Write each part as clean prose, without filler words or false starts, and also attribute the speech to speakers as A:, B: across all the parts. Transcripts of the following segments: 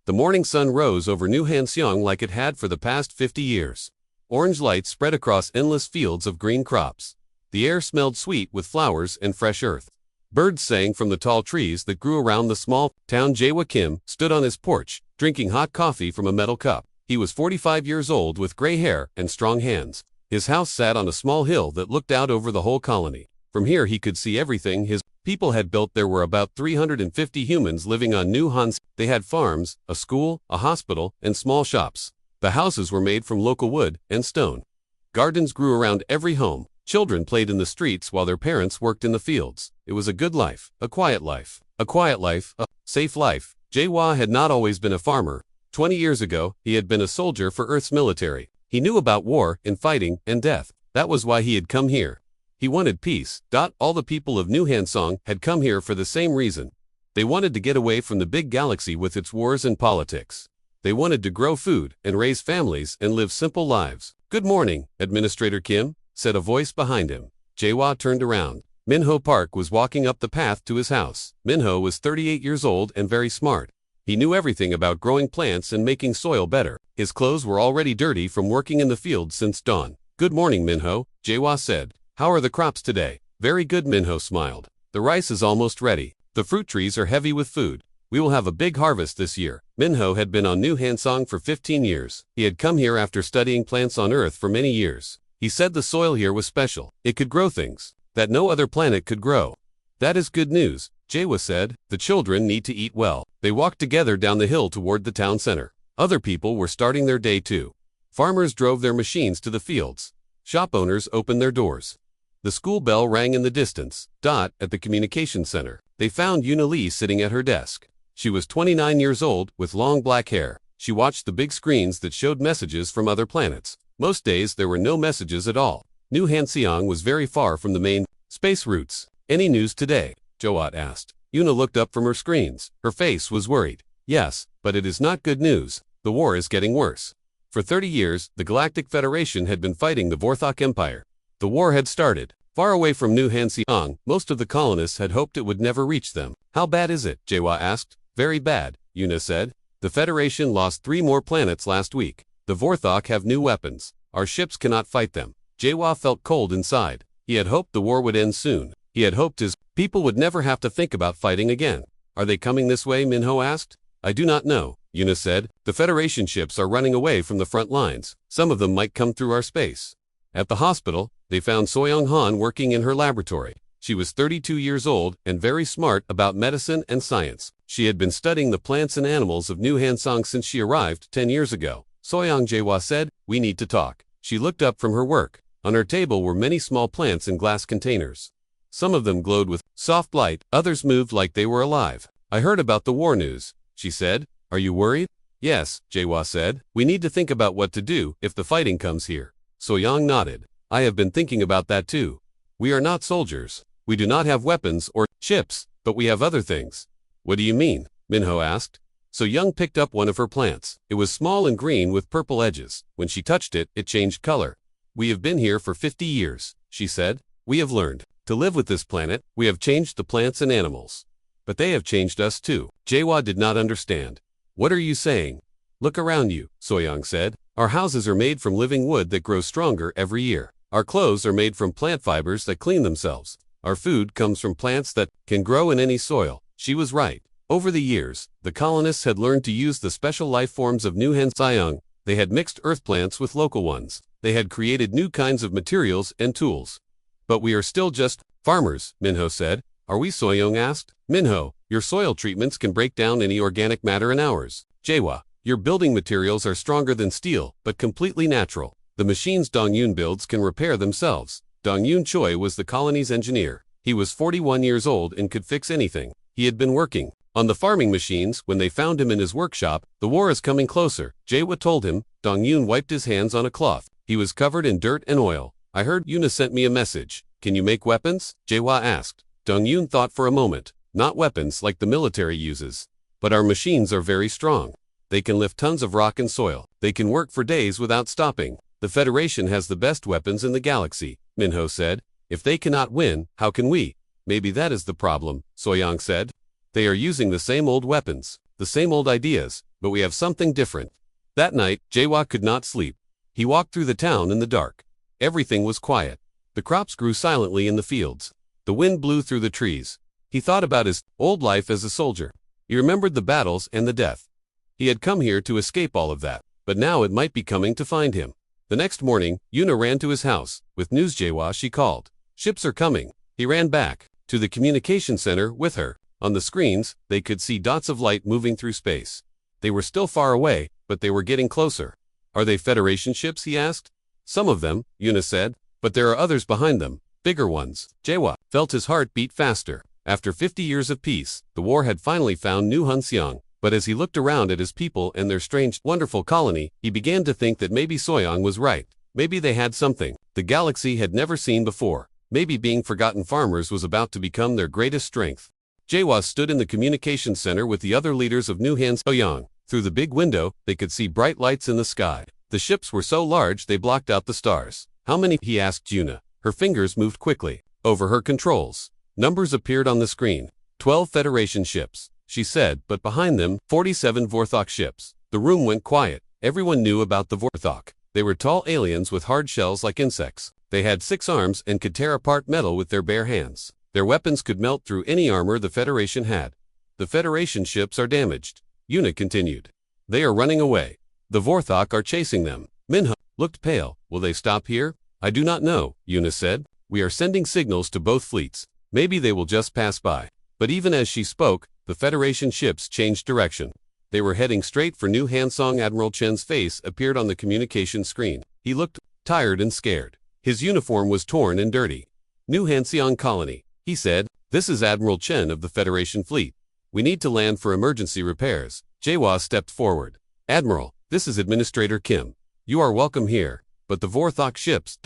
A: The morning sun rose over New Hanseong like it had for the past 50 years. Orange light spread across endless fields of green crops. The air smelled sweet with flowers and fresh earth. Birds sang from the tall trees that grew around the small town. Jae-wha Kim stood on his porch, drinking hot coffee from a metal cup. He was 45 years old with gray hair and strong hands. His house sat on a small hill that looked out over the whole colony. From here he could see everything his people had built. There were about 350 humans living on New Hans. They had farms, a school, a hospital, and small shops. The houses were made from local wood and stone. Gardens grew around every home. Children played in the streets while their parents worked in the fields. It was a good life, a quiet life, a safe life. Jae-wha had not always been a farmer. 20 years ago, he had been a soldier for Earth's military. He knew about war and fighting and death. That was why he had come here. He wanted peace. All the people of New Hansong had come here for the same reason. They wanted to get away from the big galaxy with its wars and politics. They wanted to grow food and raise families and live simple lives. "Good morning, Administrator Kim," said a voice behind him. Jae-wha turned around. Minho Park was walking up the path to his house. Minho was 38 years old and very smart. He knew everything about growing plants and making soil better. His clothes were already dirty from working in the field since dawn. "Good morning, Minho," Jae-wha said. "How are the crops today?" "Very good," Minho smiled. "The rice is almost ready. The fruit trees are heavy with food. We will have a big harvest this year." Minho had been on New Hansong for 15 years. He had come here after studying plants on Earth for many years. He said the soil here was special. It could grow things that no other planet could grow. "That is good news," Jae-wha said. "The children need to eat well." They walked together down the hill toward the town center. Other people were starting their day too. Farmers drove their machines to the fields. Shop owners opened their doors. The school bell rang in the distance. At the communication center, they found Yuna Lee sitting at her desk. She was 29 years old, with long black hair. She watched the big screens that showed messages from other planets. Most days there were no messages at all. New Hanseong was very far from the main space routes. "Any news today?" Jae-wha asked. Yuna looked up from her screens. Her face was worried. "Yes, but it is not good news. The war is getting worse." For 30 years, the Galactic Federation had been fighting the Vorthok Empire. The war had started. Far away from New Hanseong, most of the colonists had hoped it would never reach them. "How bad is it?" Jae-wha asked. "Very bad," Yuna said. "The Federation lost 3 more planets last week. The Vorthok have new weapons. Our ships cannot fight them." Jae-wha felt cold inside. He had hoped the war would end soon. He had hoped his people would never have to think about fighting again. "Are they coming this way?" Minho asked. "I do not know," Yuna said. "The Federation ships are running away from the front lines. Some of them might come through our space." At the hospital, they found Soyoung-han working in her laboratory. She was 32 years old and very smart about medicine and science. She had been studying the plants and animals of New Hansong since she arrived 10 years ago. "Soyoung," Jae-wha said, "we need to talk." She looked up from her work. On her table were many small plants in glass containers. Some of them glowed with soft light, others moved like they were alive. "I heard about the war news," she said. "Are you worried?" "Yes," Jae-wha said. "We need to think about what to do if the fighting comes here." Soyoung nodded. "I have been thinking about that too. We are not soldiers. We do not have weapons or ships, but we have other things." "What do you mean?" Minho asked. Soyoung picked up one of her plants. It was small and green with purple edges. When she touched it, it changed color. "We have been here for 50 years, she said. "We have learned to live with this planet. We have changed the plants and animals. But they have changed us too." Jae-wha did not understand. "What are you saying?" "Look around you," Soyoung said. "Our houses are made from living wood that grows stronger every year. Our clothes are made from plant fibers that clean themselves. Our food comes from plants that can grow in any soil." She was right. Over the years, the colonists had learned to use the special life forms of New Hansong. They had mixed earth plants with local ones. They had created new kinds of materials and tools. "But we are still just farmers," Minho said. "Are we?" Soyoung asked. "Minho, your soil treatments can break down any organic matter in hours." "Jae-wha, your building materials are stronger than steel, but completely natural. The machines Dong-Yun builds can repair themselves." Dong-Yun Choi was the colony's engineer. He was 41 years old and could fix anything. He had been working on the farming machines when they found him in his workshop. "The war is coming closer," Jae-wha told him. Dong-Yun wiped his hands on a cloth. He was covered in dirt and oil. "I heard Yuna sent me a message. Can you make weapons?" Jae-wha asked. Dong-Yun thought for a moment. "Not weapons like the military uses. But our machines are very strong. They can lift tons of rock and soil. They can work for days without stopping. The Federation has the best weapons in the galaxy," Minho said. "If they cannot win, how can we?" "Maybe that is the problem," Soyoung said. "They are using the same old weapons. The same old ideas, but we have something different. That night, Jawa could not sleep. He walked through the town in the dark. Everything was quiet. The crops grew silently in the fields. The wind blew through the trees. He thought about his old life as a soldier. He remembered the battles and the death. He had come here to escape all of that, but now it might be coming to find him. The next morning, Yuna ran to his house. With news Jawa, she called. Ships are coming. He ran back to the communication center with her. On the screens, they could see dots of light moving through space. They were still far away, but they were getting closer. Are they Federation ships? He asked. Some of them, Yuna said, but there are others behind them, bigger ones. Jawa felt his heart beat faster. After 50 years of peace, the war had finally found New Hunseong. But as he looked around at his people and their strange, wonderful colony, he began to think that maybe Soyoung was right. Maybe they had something the galaxy had never seen before. Maybe being forgotten farmers was about to become their greatest strength. Jawa stood in the communications center with the other leaders of New Hunseong. Through the big window, they could see bright lights in the sky. The ships were so large they blocked out the stars. How many? He asked Yuna. Her fingers moved quickly over her controls. Numbers appeared on the screen. 12 Federation ships, she said, but behind them, 47 Vorthok ships. The room went quiet. Everyone knew about the Vorthok. They were tall aliens with hard shells like insects. They had 6 arms and could tear apart metal with their bare hands. Their weapons could melt through any armor the Federation had. The Federation ships are damaged, Yuna continued. They are running away. The Vorthok are chasing them. Minho looked pale. Will they stop here? I do not know, Yuna said. We are sending signals to both fleets. Maybe they will just pass by. But even as she spoke, the Federation ships changed direction. They were heading straight for New Hunseong. Admiral Chen's face appeared on the communication screen. He looked tired and scared. His uniform was torn and dirty. New Hunseong colony, he said. This is Admiral Chen of the Federation fleet. We need to land for emergency repairs. Jawa stepped forward. Admiral, this is Administrator Kim. You are welcome here. But the Vorthok ships,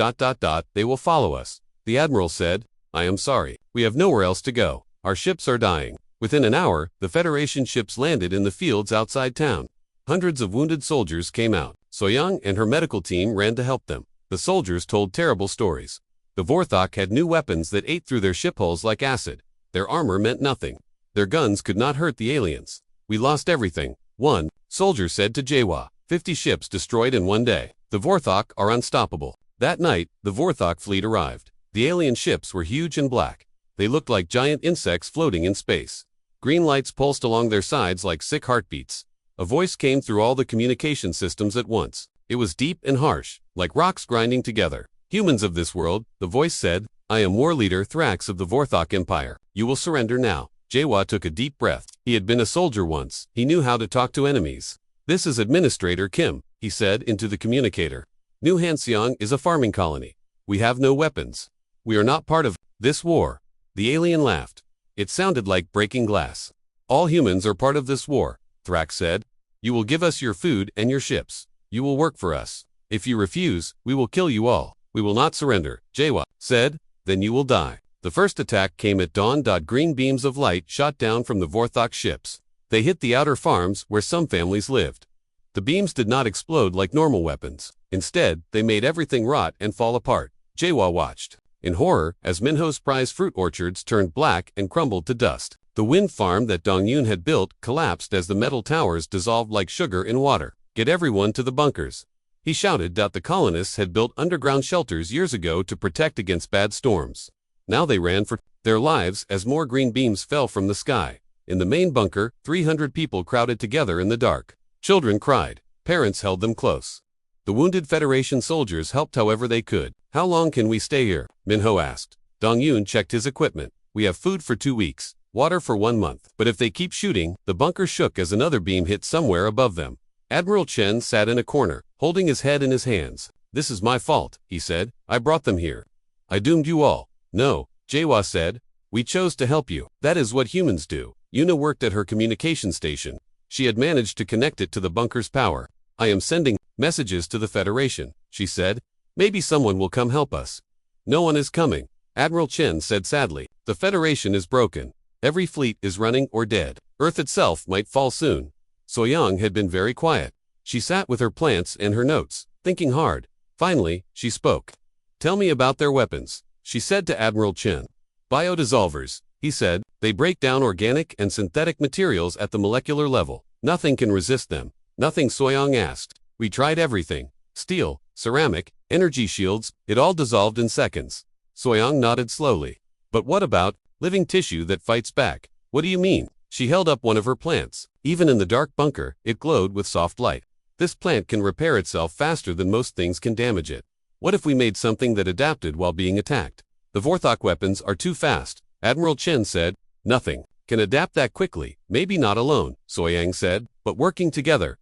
A: they will follow us. The Admiral said, I am sorry. We have nowhere else to go. Our ships are dying. Within an hour, the Federation ships landed in the fields outside town. Hundreds of wounded soldiers came out. Soyoung and her medical team ran to help them. The soldiers told terrible stories. The Vorthok had new weapons that ate through their ship hulls like acid. Their armor meant nothing. Their guns could not hurt the aliens. We lost everything. One soldier said to Jawa, 50 ships destroyed in one day. The Vorthok are unstoppable. That night, the Vorthok fleet arrived. The alien ships were huge and black. They looked like giant insects floating in space. Green lights pulsed along their sides like sick heartbeats. A voice came through all the communication systems at once. It was deep and harsh, like rocks grinding together. Humans of this world, the voice said, I am war leader Thrax of the Vorthok Empire. You will surrender now. Jawa took a deep breath. He had been a soldier once. He knew how to talk to enemies. This is Administrator Kim, he said into the communicator. New Hunseong is a farming colony. We have no weapons. We are not part of this war. The alien laughed. It sounded like breaking glass. All humans are part of this war, Thrax said. You will give us your food and your ships. You will work for us. If you refuse, we will kill you all. We will not surrender, Jawa said. Then you will die. The first attack came at dawn. Green beams of light shot down from the Vorthok ships. They hit the outer farms where some families lived. The beams did not explode like normal weapons. Instead, they made everything rot and fall apart. Jawa watched in horror as Minho's prize fruit orchards turned black and crumbled to dust. The wind farm that Dongyun had built collapsed as the metal towers dissolved like sugar in water. Get everyone to the bunkers, he shouted. The colonists had built underground shelters years ago to protect against bad storms. Now they ran for their lives as more green beams fell from the sky. In the main bunker, 300 people crowded together in the dark. Children cried. Parents held them close. The wounded Federation soldiers helped however they could. How long can we stay here? Minho asked. Dongyun checked his equipment. We have food for 2 weeks, water for 1 month. But if they keep shooting, the bunker shook as another beam hit somewhere above them. Admiral Chen sat in a corner, holding his head in his hands. This is my fault, he said. I brought them here. I doomed you all. No, Jawa said. We chose to help you. That is what humans do. Yuna worked at her communication station. She had managed to connect it to the bunker's power. I am sending messages to the Federation, she said. Maybe someone will come help us. No one is coming, Admiral Chen said sadly. The Federation is broken. Every fleet is running or dead. Earth itself might fall soon. Soyoung had been very quiet. She sat with her plants and her notes, thinking hard. Finally, she spoke. Tell me about their weapons, she said to Admiral Chen. Biodissolvers, he said. They break down organic and synthetic materials at the molecular level. Nothing can resist them. Nothing, Soyoung asked. We tried everything. Steel, ceramic, energy shields, it all dissolved in seconds. Soyoung nodded slowly. But what about living tissue that fights back? What do you mean? She held up one of her plants. Even in the dark bunker, it glowed with soft light. This plant can repair itself faster than most things can damage it. What if we made something that adapted while being attacked? The Vorthok weapons are too fast, Admiral Chen said. Nothing can adapt that quickly, maybe not alone, Soyoung said, but working together, ...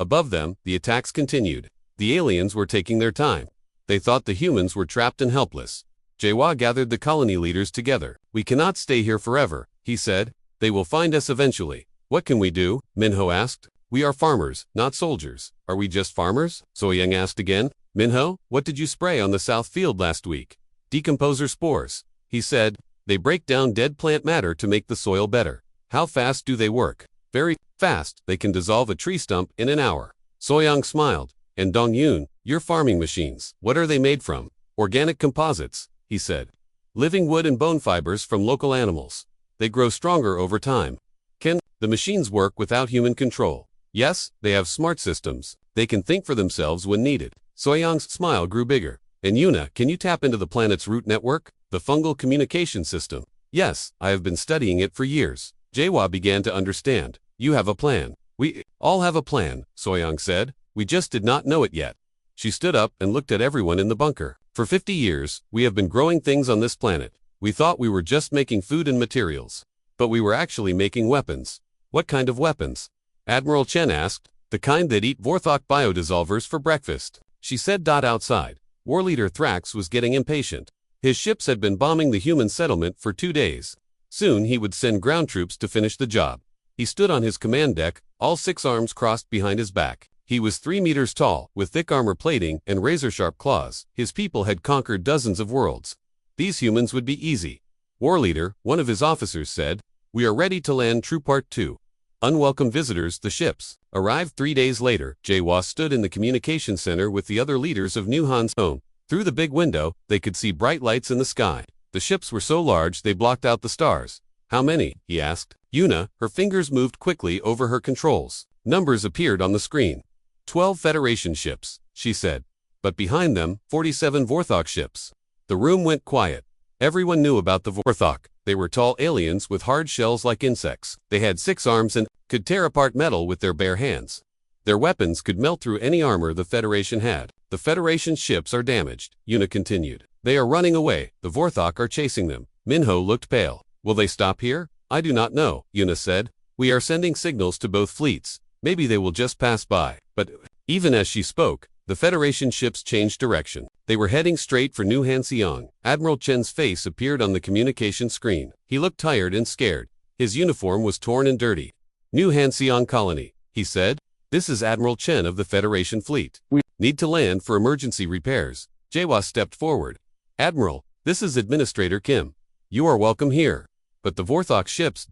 A: Above them, the attacks continued. The aliens were taking their time. They thought the humans were trapped and helpless. Jaehwa gathered the colony leaders together. We cannot stay here forever, he said. They will find us eventually. What can we do? Minho asked. We are farmers, not soldiers. Are we just farmers? Soyoung asked again. Minho, what did you spray on the south field last week? Decomposer spores, he said. They break down dead plant matter to make the soil better. How fast do they work? Very fast. They can dissolve a tree stump in an hour. Soyoung smiled. And Dongyun, your farming machines, what are they made from? Organic composites, he said. Living wood and bone fibers from local animals. They grow stronger over time. Can the machines work without human control? Yes, they have smart systems. They can think for themselves when needed. Soyoung's smile grew bigger. And Yuna, can you tap into the planet's root network? The fungal communication system. Yes, I have been studying it for years. Jaehwa began to understand. You have a plan. We all have a plan, Soyoung said. We just did not know it yet. She stood up and looked at everyone in the bunker. For 50 years, we have been growing things on this planet. We thought we were just making food and materials. But we were actually making weapons. What kind of weapons? Admiral Chen asked. The kind that eat Vorthok biodissolvers for breakfast. She said. Outside, War Leader Thrax was getting impatient. His ships had been bombing the human settlement for 2 days. Soon he would send ground troops to finish the job. He stood on his command deck, all 6 arms crossed behind his back. He was 3 meters tall, with thick armor plating and razor-sharp claws. His people had conquered dozens of worlds. These humans would be easy. War Leader, one of his officers said, we are ready to land. True Part 2. Unwelcome visitors. The ships arrived 3 days later. Jaehwa stood in the communication center with the other leaders of New Han's home. Through the big window, they could see bright lights in the sky. The ships were so large they blocked out the stars. How many? He asked. Yuna, her fingers moved quickly over her controls. Numbers appeared on the screen. 12 Federation ships, she said. But behind them, 47 Vorthok ships. The room went quiet. Everyone knew about the Vorthok. They were tall aliens with hard shells like insects. They had 6 arms and could tear apart metal with their bare hands. Their weapons could melt through any armor the Federation had. The Federation ships are damaged, Yuna continued. They are running away. The Vorthok are chasing them. Minho looked pale. Will they stop here? I do not know, Yuna said. We are sending signals to both fleets. Maybe they will just pass by. But even as she spoke, the Federation ships changed direction. They were heading straight for New Hanseong. Admiral Chen's face appeared on the communication screen. He looked tired and scared. His uniform was torn and dirty. New Hanseong Colony, he said. This is Admiral Chen of the Federation fleet. We need to land for emergency repairs. Jaehwa stepped forward. Admiral, this is Administrator Kim. You are welcome here. But the Vorthok ships...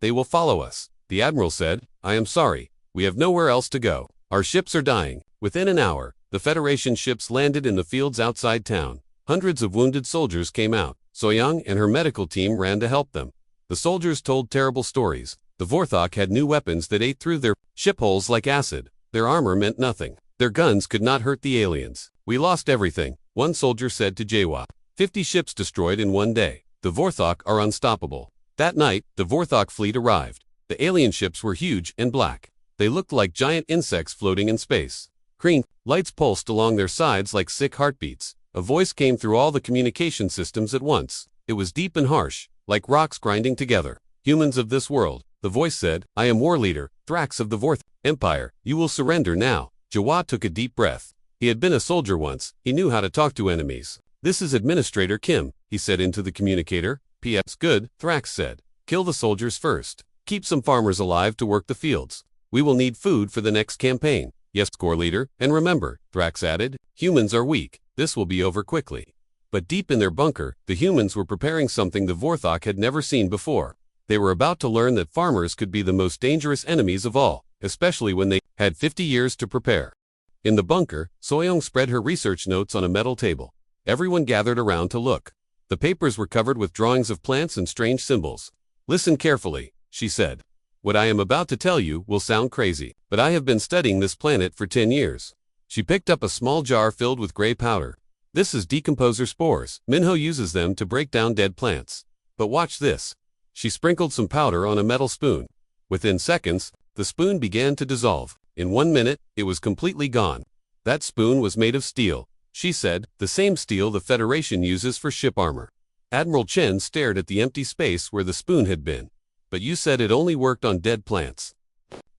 A: They will follow us. The Admiral said, I am sorry. We have nowhere else to go. Our ships are dying. Within an hour, the Federation ships landed in the fields outside town. Hundreds of wounded soldiers came out. Soyoung and her medical team ran to help them. The soldiers told terrible stories. The Vorthok had new weapons that ate through their ship hulls like acid. Their armor meant nothing. Their guns could not hurt the aliens. We lost everything, one soldier said to Jaehwa. 50 ships destroyed in one day. The Vorthok are unstoppable. That night, the Vorthok fleet arrived. The alien ships were huge and black. They looked like giant insects floating in space. Green lights pulsed along their sides like sick heartbeats. A voice came through all the communication systems at once. It was deep and harsh, like rocks grinding together. Humans of this world, the voice said, I am War Leader, Thrax of the Vorth Empire. You will surrender now. Jaehwa took a deep breath. He had been a soldier once. He knew how to talk to enemies. This is Administrator Kim, he said into the communicator. P.S. Good, Thrax said. Kill the soldiers first. Keep some farmers alive to work the fields. We will need food for the next campaign. Yes, Corps Leader, and remember, Thrax added, humans are weak. This will be over quickly. But deep in their bunker, the humans were preparing something the Vorthok had never seen before. They were about to learn that farmers could be the most dangerous enemies of all, especially when they had 50 years to prepare. In the bunker, Soyoung spread her research notes on a metal table. Everyone gathered around to look. The papers were covered with drawings of plants and strange symbols. Listen carefully, she said. What I am about to tell you will sound crazy, but I have been studying this planet for 10 years. She picked up a small jar filled with gray powder. This is decomposer spores. Minho uses them to break down dead plants. But watch this. She sprinkled some powder on a metal spoon. Within seconds, the spoon began to dissolve. In 1 minute, it was completely gone. That spoon was made of steel, she said, the same steel the Federation uses for ship armor. Admiral Chen stared at the empty space where the spoon had been. But you said it only worked on dead plants.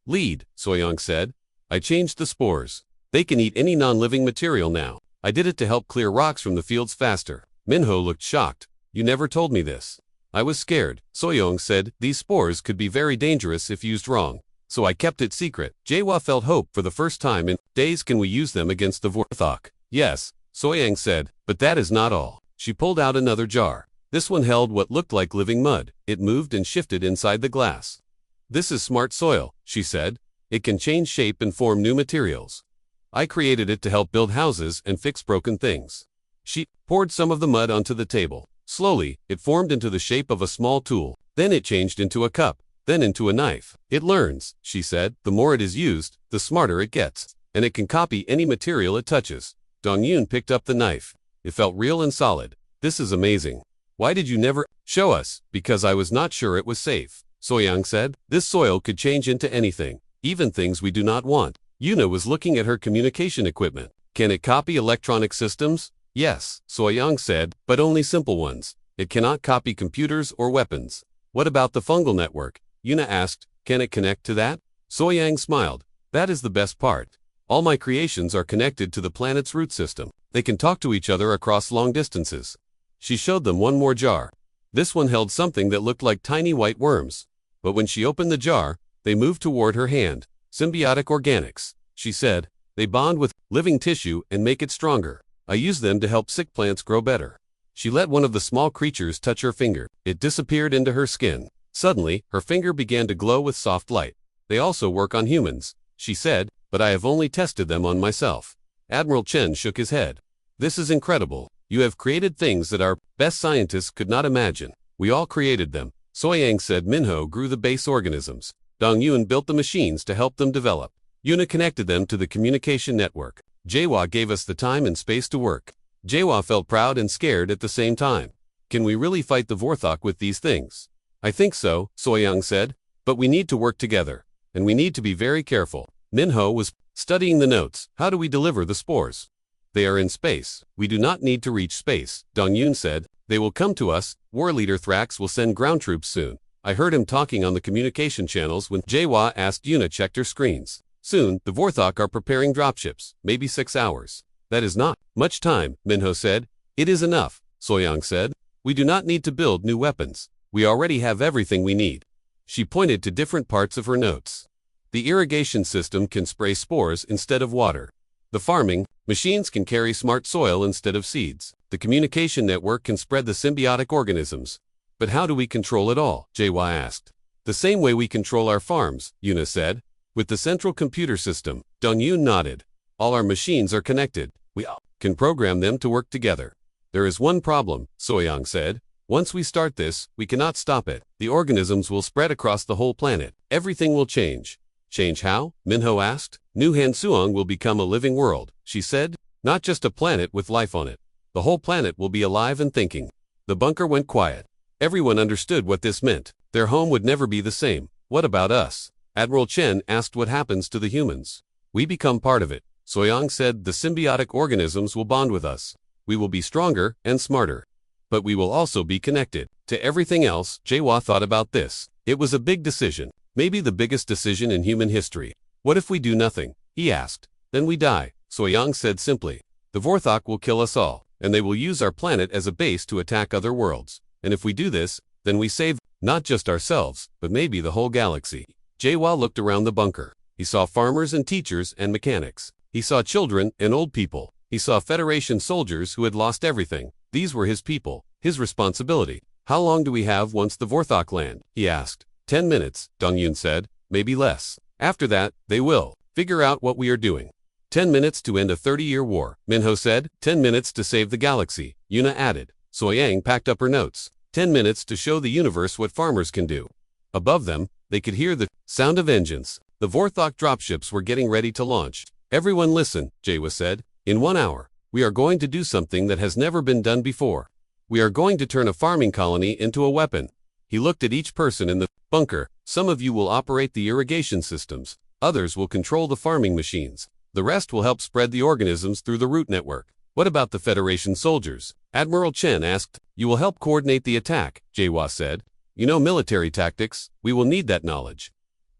A: Lead, Soyoung said. I changed the spores. They can eat any non-living material now. I did it to help clear rocks from the fields faster. Minho looked shocked. You never told me this. I was scared, Soyoung said. These spores could be very dangerous if used wrong. So I kept it secret. Jaehwa felt hope for the first time in days. Can we use them against the Vorthok? Yes, Soyoung said, but that is not all. She pulled out another jar. This one held what looked like living mud. It moved and shifted inside the glass. This is smart soil, she said. It can change shape and form new materials. I created it to help build houses and fix broken things. She poured some of the mud onto the table. Slowly, it formed into the shape of a small tool. Then it changed into a cup, then into a knife. It learns, she said. The more it is used, the smarter it gets. And it can copy any material it touches. Dongyun picked up the knife. It felt real and solid. This is amazing. Why did you never show us? Because I was not sure it was safe, Soyoung said. This soil could change into anything, even things we do not want. Yuna was looking at her communication equipment. Can it copy electronic systems? Yes, Soyoung said, but only simple ones. It cannot copy computers or weapons. What about the fungal network? Yuna asked. Can it connect to that? Soyoung smiled. That is the best part. All my creations are connected to the planet's root system. They can talk to each other across long distances. She showed them one more jar. This one held something that looked like tiny white worms. But when she opened the jar, they moved toward her hand. Symbiotic organics, she said. They bond with living tissue and make it stronger. I use them to help sick plants grow better. She let one of the small creatures touch her finger. It disappeared into her skin. Suddenly, her finger began to glow with soft light. They also work on humans, she said, but I have only tested them on myself. Admiral Chen shook his head. This is incredible. You have created things that our best scientists could not imagine. We all created them. Soyoung said. Minho grew the base organisms. Dongyun built the machines to help them develop. Yuna connected them to the communication network. Jaehwa gave us the time and space to work. Jaehwa felt proud and scared at the same time. Can we really fight the Vorthok with these things? I think so, Soyoung said. But we need to work together. And we need to be very careful. Minho was studying the notes. How do we deliver the spores? They are in space. We do not need to reach space, Dongyun said. They will come to us. War leader Thrax will send ground troops soon. I heard him talking on the communication channels when Jaehwa asked. Yuna checked her screens. Soon, the Vorthok are preparing dropships, maybe 6 hours. That is not much time, Minho said. It is enough, Soyoung said. We do not need to build new weapons. We already have everything we need. She pointed to different parts of her notes. The irrigation system can spray spores instead of water. The farming machines can carry smart soil instead of seeds. The communication network can spread the symbiotic organisms. But how do we control it all? Jaehwa asked. The same way we control our farms, Yuna said. With the central computer system. Dongyun nodded. All our machines are connected. We can program them to work together. There is one problem, Soyoung said. Once we start this, we cannot stop it. The organisms will spread across the whole planet. Everything will change. Change how? Minho asked. New Hansuong will become a living world, she said. Not just a planet with life on it. The whole planet will be alive and thinking. The bunker went quiet. Everyone understood what this meant. Their home would never be the same. What about us? Admiral Chen asked. What happens to the humans? We become part of it. Soyoung said. The symbiotic organisms will bond with us. We will be stronger and smarter. But we will also be connected to everything else. Jaehwa thought about this. It was a big decision. Maybe the biggest decision in human history. What if we do nothing? He asked. Then we die, Soyoung said simply. The Vorthok will kill us all, and they will use our planet as a base to attack other worlds. And if we do this, then we save not just ourselves, but maybe the whole galaxy. Jaehwa looked around the bunker. He saw farmers and teachers and mechanics. He saw children and old people. He saw Federation soldiers who had lost everything. These were his people, his responsibility. How long do we have once the Vorthok land? He asked. 10 minutes, Dongyun said. Maybe less. After that, they will figure out what we are doing. 10 minutes to end a 30-year war, Minho said. 10 minutes to save the galaxy, Yuna added. Soyang packed up her notes. 10 minutes to show the universe what farmers can do. Above them, they could hear the sound of engines. The Vorthok dropships were getting ready to launch. Everyone listen, Jawa said. In 1 hour, we are going to do something that has never been done before. We are going to turn a farming colony into a weapon. He looked at each person in the bunker. Some of you will operate the irrigation systems. Others will control the farming machines. The rest will help spread the organisms through the root network. What about the Federation soldiers? Admiral Chen asked. You will help coordinate the attack, Jawa said. You know military tactics. We will need that knowledge.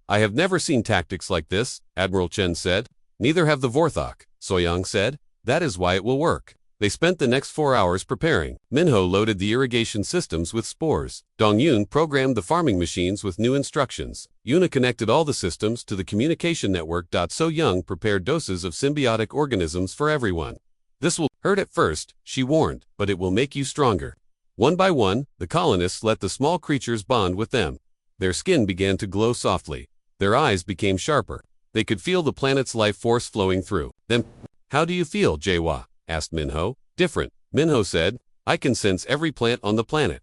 A: I have never seen tactics like this, Admiral Chen said. Neither have the Vorthok, Soyang said. That is why it will work. They spent the next 4 hours preparing. Minho loaded the irrigation systems with spores. Dongyun programmed the farming machines with new instructions. Yuna connected all the systems to the communication network. So-Young prepared doses of symbiotic organisms for everyone. This will hurt at first, she warned, but it will make you stronger. One by one, the colonists let the small creatures bond with them. Their skin began to glow softly. Their eyes became sharper. They could feel the planet's life force flowing through them. How do you feel, Jawa? Asked Minho. Different, Minho said. I can sense every plant on the planet.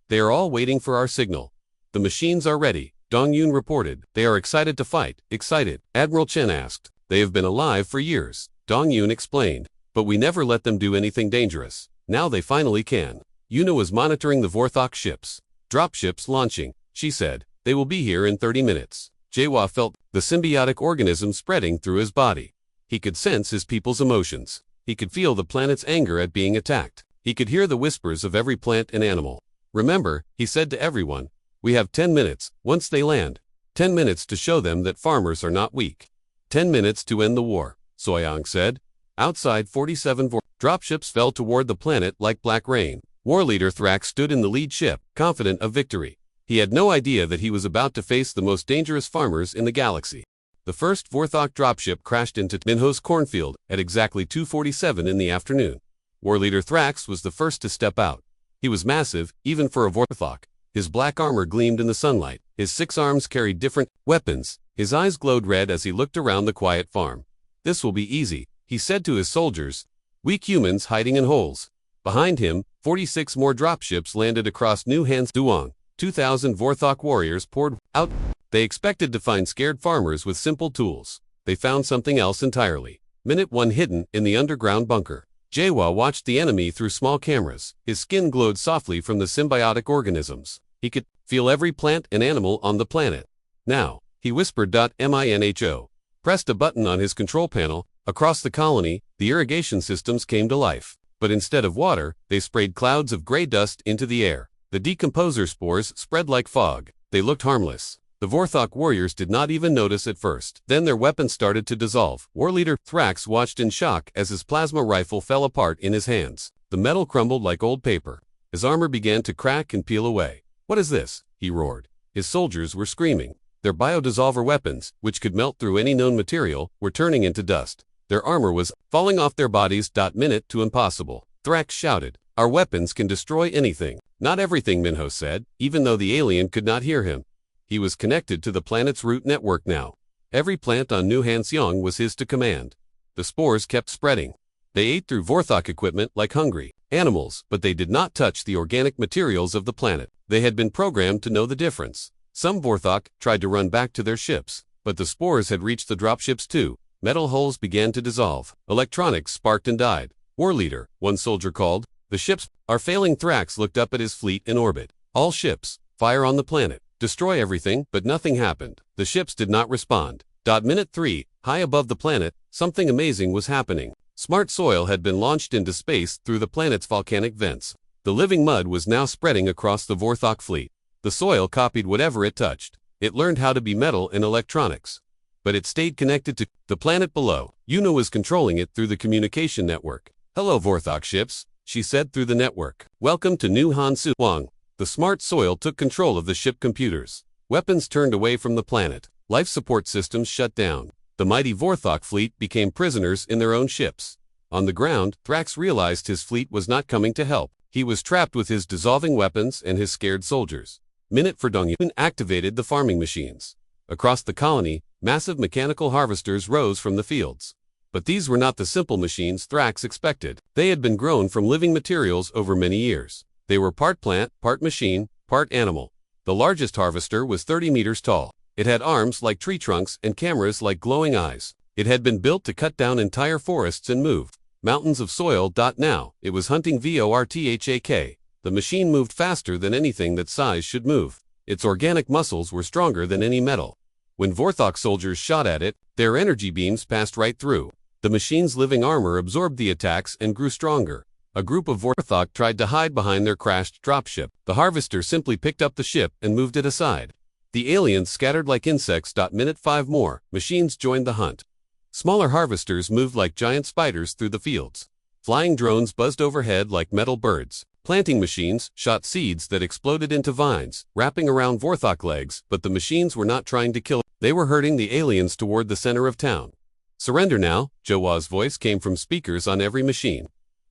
A: They are all waiting for our signal. The machines are ready, Dongyun reported. They are excited to fight. Excited? Admiral Chen asked. They have been alive for years, Dongyun explained. But we never let them do anything dangerous. Now they finally can. Yuna was monitoring the Vorthok ships. Dropships launching, she said. They will be here in 30 minutes. Jawa felt the symbiotic organism spreading through his body. He could sense his people's emotions. He could feel the planet's anger at being attacked. He could hear the whispers of every plant and animal. Remember, he said to everyone, we have 10 minutes, once they land. 10 minutes to show them that farmers are not weak. 10 minutes to end the war, Soyang said. Outside 47 dropships fell toward the planet like black rain. War leader Thrax stood in the lead ship, confident of victory. He had no idea that he was about to face the most dangerous farmers in the galaxy. The first Vorthok dropship crashed into Minho's cornfield at exactly 2:47 in the afternoon. War leader Thrax was the first to step out. He was massive, even for a Vorthok. His black armor gleamed in the sunlight. His 6 arms carried different weapons. His eyes glowed red as he looked around the quiet farm. This will be easy, he said to his soldiers. Weak humans hiding in holes. Behind him, 46 more dropships landed across New Han's Duong. 2,000 Vorthok warriors poured out. They expected to find scared farmers with simple tools. They found something else entirely. Minute 1 hidden in the underground bunker. Jawa watched the enemy through small cameras. His skin glowed softly from the symbiotic organisms. He could feel every plant and animal on the planet. Now, he whispered. Minho pressed a button on his control panel. Across the colony, the irrigation systems came to life. But instead of water, they sprayed clouds of gray dust into the air. The decomposer spores spread like fog. They looked harmless. The Vorthok warriors did not even notice at first. Then their weapons started to dissolve. War leader Thrax watched in shock as his plasma rifle fell apart in his hands. The metal crumbled like old paper. His armor began to crack and peel away. What is this? He roared. His soldiers were screaming. Their biodissolver weapons, which could melt through any known material, were turning into dust. Their armor was falling off their bodies. Minute to impossible. Thrax shouted. Our weapons can destroy anything. Not everything, Minho said, even though the alien could not hear him. He was connected to the planet's root network now. Every plant on New Hanseong was his to command. The spores kept spreading. They ate through Vorthok equipment like hungry animals, but they did not touch the organic materials of the planet. They had been programmed to know the difference. Some Vorthok tried to run back to their ships, but the spores had reached the dropships too. Metal hulls began to dissolve. Electronics sparked and died. War leader, one soldier called. The ships are failing. Thrax looked up at his fleet in orbit. All ships, fire on the planet. Destroy everything, but nothing happened. The ships did not respond. Minute 3, high above the planet, something amazing was happening. Smart soil had been launched into space through the planet's volcanic vents. The living mud was now spreading across the Vorthok fleet. The soil copied whatever it touched. It learned how to be metal and electronics. But it stayed connected to the planet below. Yuna was controlling it through the communication network. Hello, Vorthok ships, she said through the network. Welcome to New Hanseong. The smart soil took control of the ship computers. Weapons turned away from the planet. Life support systems shut down. The mighty Vorthok fleet became prisoners in their own ships. On the ground, Thrax realized his fleet was not coming to help. He was trapped with his dissolving weapons and his scared soldiers. Minute for Dongyun activated the farming machines. Across the colony, massive mechanical harvesters rose from the fields. But these were not the simple machines Thrax expected. They had been grown from living materials over many years. They were part plant, part machine, part animal. The largest harvester was 30 meters tall. It had arms like tree trunks and cameras like glowing eyes. It had been built to cut down entire forests and move mountains of soil. Now, it was hunting Vorthak. The machine moved faster than anything that size should move. Its organic muscles were stronger than any metal. When Vorthak soldiers shot at it, their energy beams passed right through. The machine's living armor absorbed the attacks and grew stronger. A group of Vorthak tried to hide behind their crashed dropship. The harvester simply picked up the ship and moved it aside. The aliens scattered like insects. Minute 5 more, machines joined the hunt. Smaller harvesters moved like giant spiders through the fields. Flying drones buzzed overhead like metal birds. Planting machines shot seeds that exploded into vines, wrapping around Vorthak legs, but the machines were not trying to kill. They were herding the aliens toward the center of town. Surrender now, Jawa's voice came from speakers on every machine.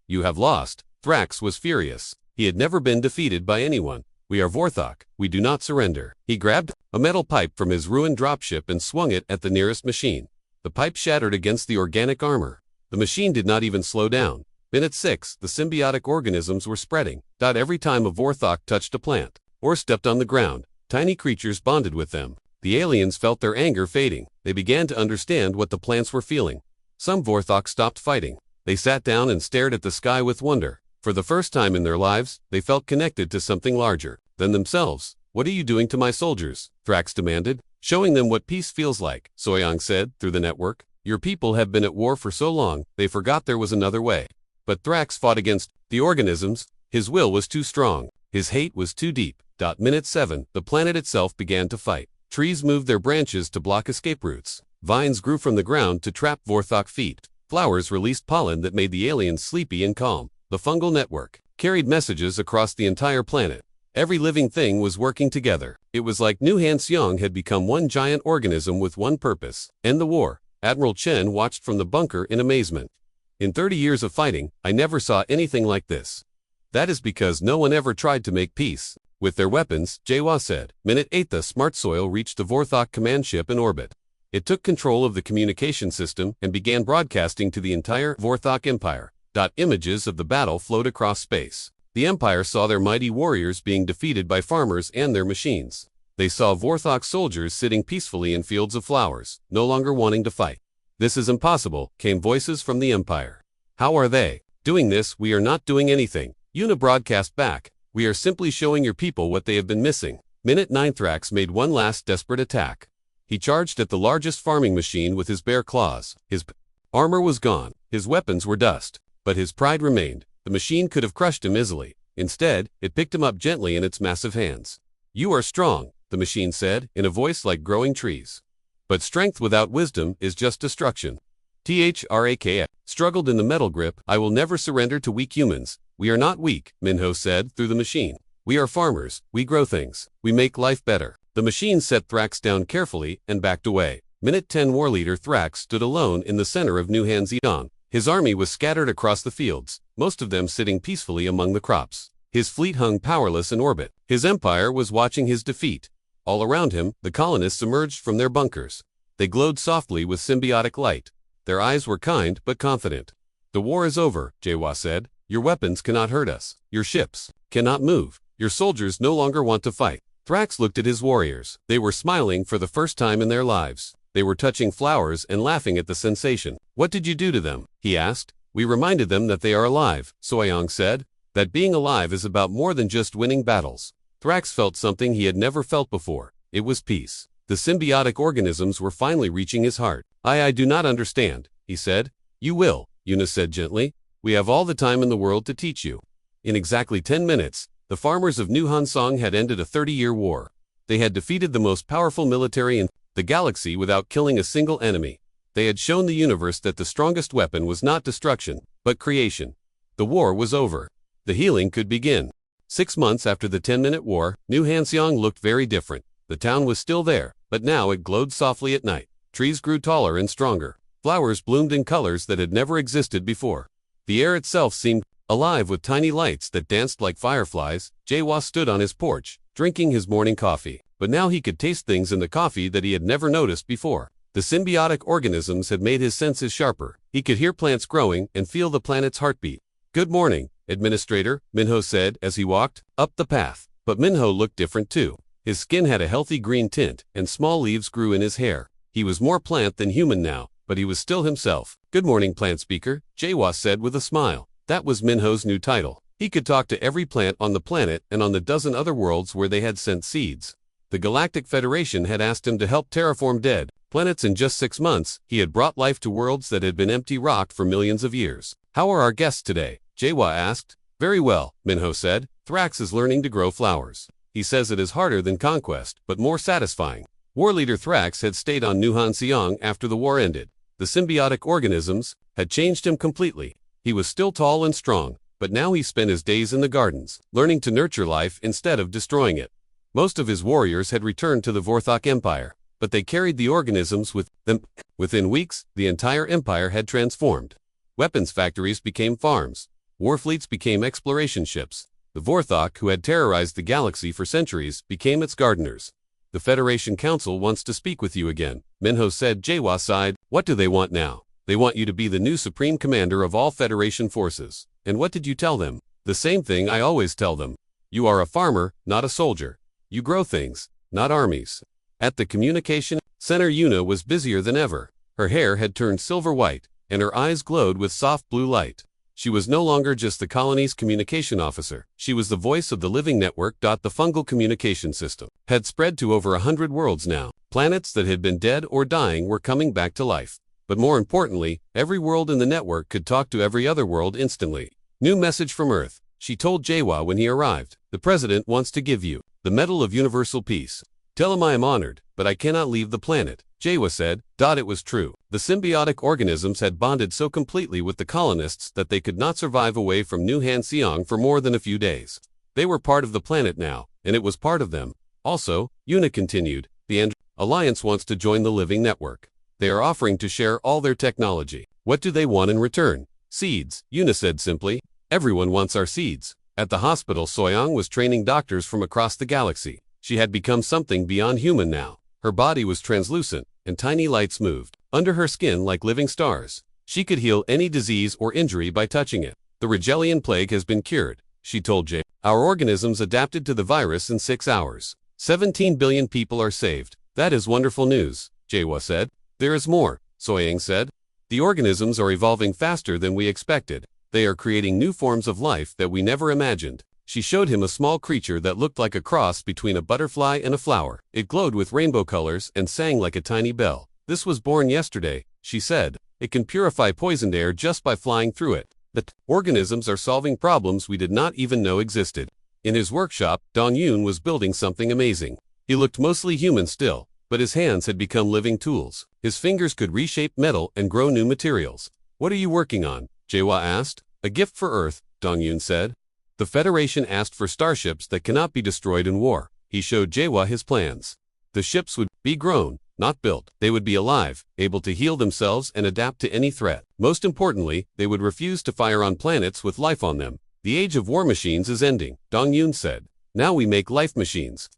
A: You have lost. Thrax was furious. He had never been defeated by anyone. We are Vorthak. We do not surrender. He grabbed a metal pipe from his ruined dropship and swung it at the nearest machine. The pipe shattered against the organic armor. The machine did not even slow down. Minute 6, the symbiotic organisms were spreading. Every time a Vorthak touched a plant or stepped on the ground, tiny creatures bonded with them. The aliens felt their anger fading. They began to understand what the plants were feeling. Some Vorthak stopped fighting. They sat down and stared at the sky with wonder. For the first time in their lives, they felt connected to something larger than themselves. What are you doing to my soldiers? Thrax demanded. Showing them what peace feels like, Soyoung said through the network. Your people have been at war for so long, they forgot there was another way. But Thrax fought against the organisms. His will was too strong. His hate was too deep. Minute 7, the planet itself began to fight. Trees moved their branches to block escape routes. Vines grew from the ground to trap Vorthak feet. Flowers released pollen that made the aliens sleepy and calm. The fungal network carried messages across the entire planet. Every living thing was working together. It was like New Hanseong had become one giant organism with one purpose: end the war. Admiral Chen watched from the bunker in amazement. In 30 years of fighting, I never saw anything like this. That is because no one ever tried to make peace with their weapons, Jawa said. Minute 8, the smart soil reached the Vorthak command ship in orbit. It took control of the communication system and began broadcasting to the entire Vorthak Empire. Images of the battle flowed across space. The Empire saw their mighty warriors being defeated by farmers and their machines. They saw Vorthak soldiers sitting peacefully in fields of flowers, no longer wanting to fight. This is impossible, came voices from the Empire. How are they doing this? We are not doing anything. Yuna broadcast back. We are simply showing your people what they have been missing. Minute 9, Thrax made one last desperate attack. He charged at the largest farming machine with his bare claws. His armor was gone. His weapons were dust. But his pride remained. The machine could have crushed him easily. Instead, it picked him up gently in its massive hands. You are strong, the machine said, in a voice like growing trees. But strength without wisdom is just destruction. Thrak struggled in the metal grip. I will never surrender to weak humans. We are not weak, Minho said through the machine. We are farmers. We grow things. We make life better. The machine set Thrax down carefully and backed away. Minute 10, war leader Thrax stood alone in the center of New Hanseong. His army was scattered across the fields, most of them sitting peacefully among the crops. His fleet hung powerless in orbit. His empire was watching his defeat. All around him, the colonists emerged from their bunkers. They glowed softly with symbiotic light. Their eyes were kind but confident. The war is over, Jawa said. Your weapons cannot hurt us. Your ships cannot move. Your soldiers no longer want to fight. Thrax looked at his warriors. They were smiling for the first time in their lives. They were touching flowers and laughing at the sensation. What did you do to them? He asked. We reminded them that they are alive, Soyoung said. That being alive is about more than just winning battles. Thrax felt something he had never felt before. It was peace. The symbiotic organisms were finally reaching his heart. I do not understand, he said. You will, Yuna said gently. We have all the time in the world to teach you. In exactly 10 minutes, the farmers of New Hansong had ended a 30-year war. They had defeated the most powerful military in the galaxy without killing a single enemy. They had shown the universe that the strongest weapon was not destruction, but creation. The war was over. The healing could begin. 6 months after the 10-minute war, New Hanseong looked very different. The town was still there, but now it glowed softly at night. Trees grew taller and stronger. Flowers bloomed in colors that had never existed before. The air itself seemed alive with tiny lights that danced like fireflies. Jawa stood on his porch, drinking his morning coffee. But now he could taste things in the coffee that he had never noticed before. The symbiotic organisms had made his senses sharper. He could hear plants growing and feel the planet's heartbeat. "Good morning, Administrator," Minho said as he walked up the path. But Minho looked different too. His skin had a healthy green tint, and small leaves grew in his hair. He was more plant than human now, but he was still himself. "Good morning, Plant Speaker," Jawa said with a smile. That was Minho's new title. He could talk to every plant on the planet and on the dozen other worlds where they had sent seeds. The Galactic Federation had asked him to help terraform dead planets in just 6 months. He had brought life to worlds that had been empty rock for millions of years. "How are our guests today?" Jawa asked. "Very well," Minho said. "Thrax is learning to grow flowers. He says it is harder than conquest, but more satisfying." War leader Thrax had stayed on New Han after the war ended. The symbiotic organisms had changed him completely. He was still tall and strong, but now he spent his days in the gardens, learning to nurture life instead of destroying it. Most of his warriors had returned to the Vorthok Empire, but they carried the organisms with them. Within weeks, the entire empire had transformed. Weapons factories became farms. War fleets became exploration ships. The Vorthok, who had terrorized the galaxy for centuries, became its gardeners. "The Federation Council wants to speak with you again," Minho said. Jawa sighed. "What do they want now?" "They want you to be the new Supreme Commander of all Federation forces." "And what did you tell them?" "The same thing I always tell them. You are a farmer, not a soldier. You grow things, not armies." At the communication center, Yuna was busier than ever. Her hair had turned silver white, and her eyes glowed with soft blue light. She was no longer just the colony's communication officer. She was the voice of the living network. The fungal communication system had spread to over 100 worlds now. Planets that had been dead or dying were coming back to life. But more importantly, every world in the network could talk to every other world instantly. "New message from Earth," she told Jawa when he arrived. "The President wants to give you the Medal of Universal Peace. Tell him I am honored, but I cannot leave the planet." Jawa said. It was true. The symbiotic organisms had bonded so completely with the colonists that they could not survive away from New Han for more than a few days. They were part of the planet now, and it was part of them. Also, Yuna continued, the Alliance wants to join the living network. They are offering to share all their technology. What do they want in return? Seeds, Yuna said simply. Everyone wants our seeds. At the hospital, Soyoung was training doctors from across the galaxy. She had become something beyond human now. Her body was translucent, and tiny lights moved under her skin like living stars. She could heal any disease or injury by touching it. "The Regelian plague has been cured," she told Jay. "Our organisms adapted to the virus in 6 hours. 17 billion people are saved." "That is wonderful news," Jawa said. "There is more," Soyoung said. "The organisms are evolving faster than we expected. They are creating new forms of life that we never imagined." She showed him a small creature that looked like a cross between a butterfly and a flower. It glowed with rainbow colors and sang like a tiny bell. "This was born yesterday," she said. "It can purify poisoned air just by flying through it. The organisms are solving problems we did not even know existed." In his workshop, Dong Yun was building something amazing. He looked mostly human still, but his hands had become living tools. His fingers could reshape metal and grow new materials. "What are you working on?" Jawa asked. "A gift for Earth," Dong Yun said. "The Federation asked for starships that cannot be destroyed in war." He showed Jawa his plans. The ships would be grown, not built. They would be alive, able to heal themselves and adapt to any threat. Most importantly, they would refuse to fire on planets with life on them. "The age of war machines is ending," Dong Yun said. "Now we make life machines."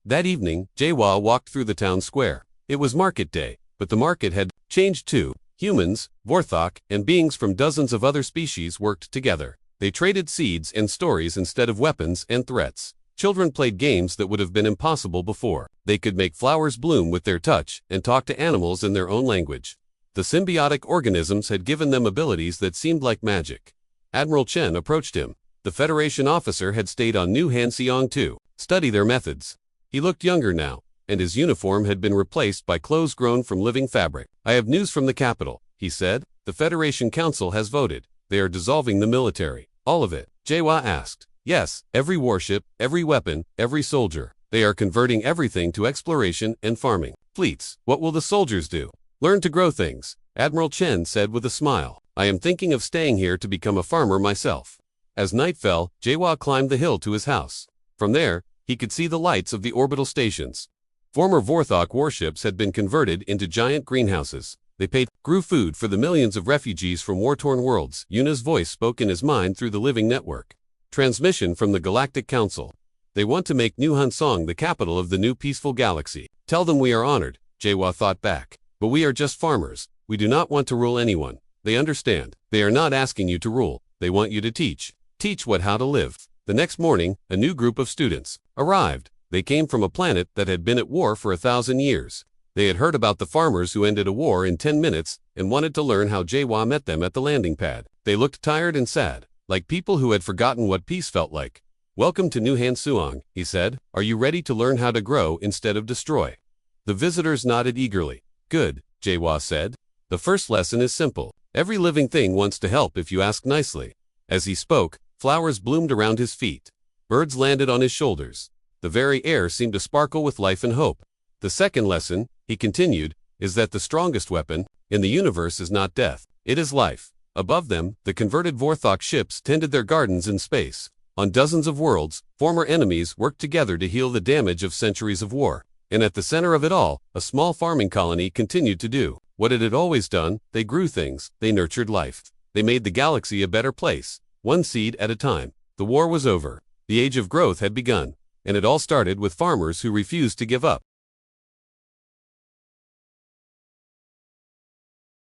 A: That evening, Jawa walked through the town square. It was market day, but the market had changed too. Humans, Vorthok, and beings from dozens of other species worked together. They traded seeds and stories instead of weapons and threats. Children played games that would have been impossible before. They could make flowers bloom with their touch and talk to animals in their own language. The symbiotic organisms had given them abilities that seemed like magic. Admiral Chen approached him. The Federation officer had stayed on New Han to study their methods. He looked younger now, and his uniform had been replaced by clothes grown from living fabric. "I have news from the capital," he said. "The Federation Council has voted. They are dissolving the military." "All of it?" Jawa asked. "Yes, every warship, every weapon, every soldier. They are converting everything to exploration and farming. Fleets. What will the soldiers do?" "Learn to grow things," Admiral Chen said with a smile. "I am thinking of staying here to become a farmer myself." As night fell, Jawa climbed the hill to his house. From there, he could see the lights of the orbital stations. Former Vorthok warships had been converted into giant greenhouses. They grew food for the millions of refugees from war-torn worlds. Yuna's voice spoke in his mind through the living network. Transmission from the Galactic Council. "They want to make New Han the capital of the new peaceful galaxy. Tell them we are honored," Jawa thought back. But we are just farmers. We do not want to rule anyone. They understand. They are not asking you to rule. They want you to teach. Teach what how to live. The next morning, a new group of students arrived. They came from a planet that had been at war for 1,000 years. They had heard about the farmers who ended a war in 10 minutes and wanted to learn how HFY met them at the landing pad. They looked tired and sad, like people who had forgotten what peace felt like. "Welcome to New Hansuang," he said. "Are you ready to learn how to grow instead of destroy?" The visitors nodded eagerly. "Good," HFY said. "The first lesson is simple. Every living thing wants to help if you ask nicely." As he spoke, flowers bloomed around his feet. Birds landed on his shoulders. The very air seemed to sparkle with life and hope. "The second lesson," he continued, "is that the strongest weapon in the universe is not death. It is life." Above them, the converted Vorthok ships tended their gardens in space. On dozens of worlds, former enemies worked together to heal the damage of centuries of war. And at the center of it all, a small farming colony continued to do what it had always done. They grew things. They nurtured life. They made the galaxy a better place, one seed at a time. The war was over. The age of growth had begun. And it all started with farmers who refused to give up.